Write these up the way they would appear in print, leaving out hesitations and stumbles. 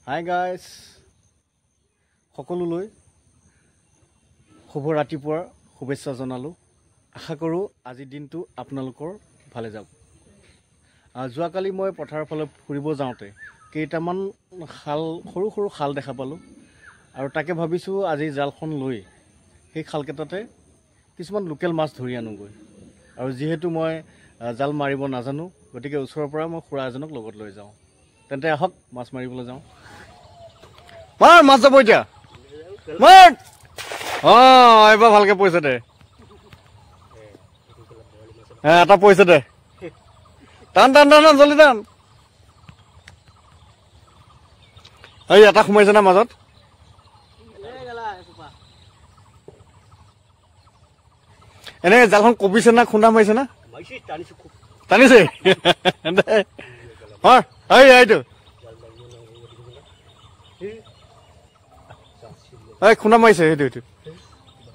Hi guys, সকলোলৈ শুভ ৰাতিপুৱাৰ শুভেচ্ছা জনালোঁ। আশা কৰোঁ আজিৰ দিনটো আপোনালোকৰ ভালে যাওক। যোৱাকালি মই পথাৰৰ ফালে ফুৰিব যাওঁতে কেইটামান সৰু সৰু খাল দেখা পালোঁ আৰু তাকে ভাবিছোঁ আজি জালখন লৈ সেই খালকেইটাতে কিছুমান লোকেল মাছ ধৰি আনোগৈ। আৰু যিহেতু মই জাল মাৰিব নাজানো, গতিকে ওচৰৰ পৰা মই খুৰা এজনক লগত লৈ যাওঁ। তেন্তে আহক মাছ মাৰিবলৈ যাওঁ। মাৰ মাছ যাব এতিয়া, মাৰ। এইবাৰ ভালকৈ পৰিছে দে, এটা পৰিছে দে। টান টান টান জলদি টান। এই এটা সোমাইছে না মাজত। এনে জালখন কপিছে না খুন্দা মাৰিছে না? টানিছে এইটো এই খুন্দা মাৰিছে। সেইটো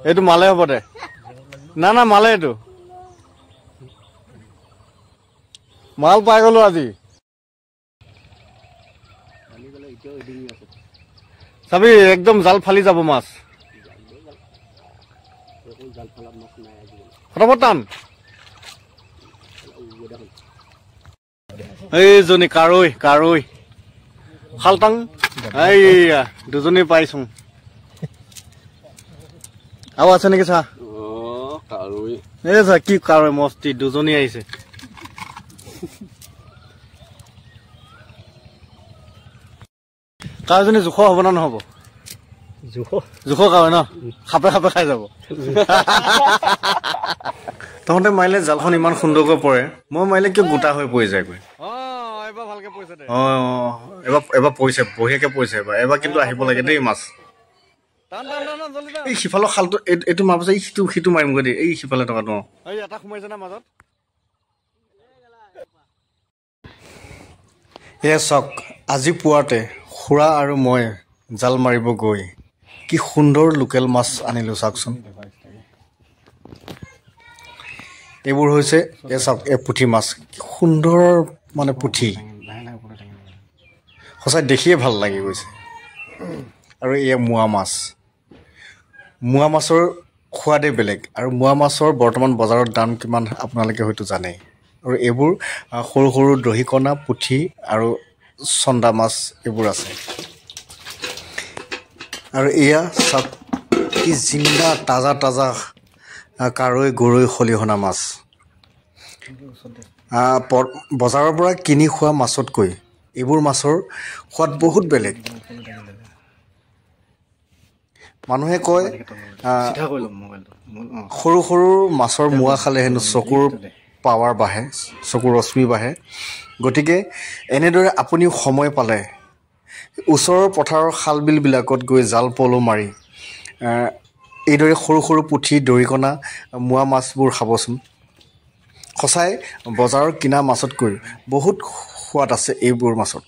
এইটো মালে হ'ব দে। না না মালে, এইটো মাল পাই গলো আজি। চাবি একদম জাল ফালি যাব মাছ। ফটাফট টান। এইজনী কাৰৈ কাৰৈ খালটাং। এইয়া দুজনী পাইছো। আৰু আছে নেকি চা? এই চা কি কাৰৈ মস্তি, দুজনী আহিছে। কাৰজনী জোখ হ'ব না নহ'ব? জোখ কাৰৈ ন, খাপে খাপে খাই যাব। তহঁতে মাৰিলে জালখন ইমান সুন্দৰকৈ পৰে, মই মাৰিলে কিয় গোটা হৈ পৰি যায়গৈ। এবাৰ ভালকে পৰিছে দে। এবাৰ পৰিছে, বঢ়িয়াকে পৰিছে এবাৰ। এবাৰ কিন্তু আহিব লাগে দেই মাছ। এই সিফালৰ খালটো এইটো মাৰ পাছত সিটো মাৰিমগৈ দেই। এই সিফালে টকাটো এটা সোমাইছে না মাজত। এয়া চাওক, আজি পুৱাতে খুৰা আৰু মই জাল মাৰিব গৈ কি সুন্দৰ লোকেল মাছ আনিলোঁ চাওকচোন। এইবোৰ হৈছে এই চাওক, এই পুঠি মাছ। কি সুন্দৰ মানে পুঠি, সঁচাই দেখিয়ে ভাল লাগি গৈছে। আৰু এয়া মোৱা মাছ। মোৱা মাছৰ সোৱাদেই বেলেগ। আৰু মোৱা মাছৰ বৰ্তমান বজাৰত দাম কিমান আপোনালোকে হয়তো জানেই। আৰু এইবোৰ সৰু সৰু দহিকণা, পুঠি আৰু চন্দা মাছ এইবোৰ আছে। আৰু এয়া চাওক কি জিন্দা তাজা তাজা কাৰৈ গৰৈ খলিহনা মাছ। বজাৰৰ পৰা কিনি খোৱা মাছতকৈ এইবোৰ মাছৰ সোৱাদ বহুত বেলেগ। মানুহে কয় সৰু সৰু মাছৰ মোৱা খালে হেনো চকুৰ পাৱাৰ বাঢ়ে, চকুৰ ৰশ্মি বাঢ়ে। গতিকে এনেদৰে আপুনিও সময় পালে ওচৰৰ পথাৰৰ খাল বিলবিলাকত গৈ জাল পল মাৰি এইদৰে সৰু সৰু পুঠি, দৰিকণা, মোৱা মাছবোৰ খাবচোন। সঁচাই বজাৰৰ কিনা মাছতকৈ বহুত সোৱাদ আছে এইবোৰ মাছত।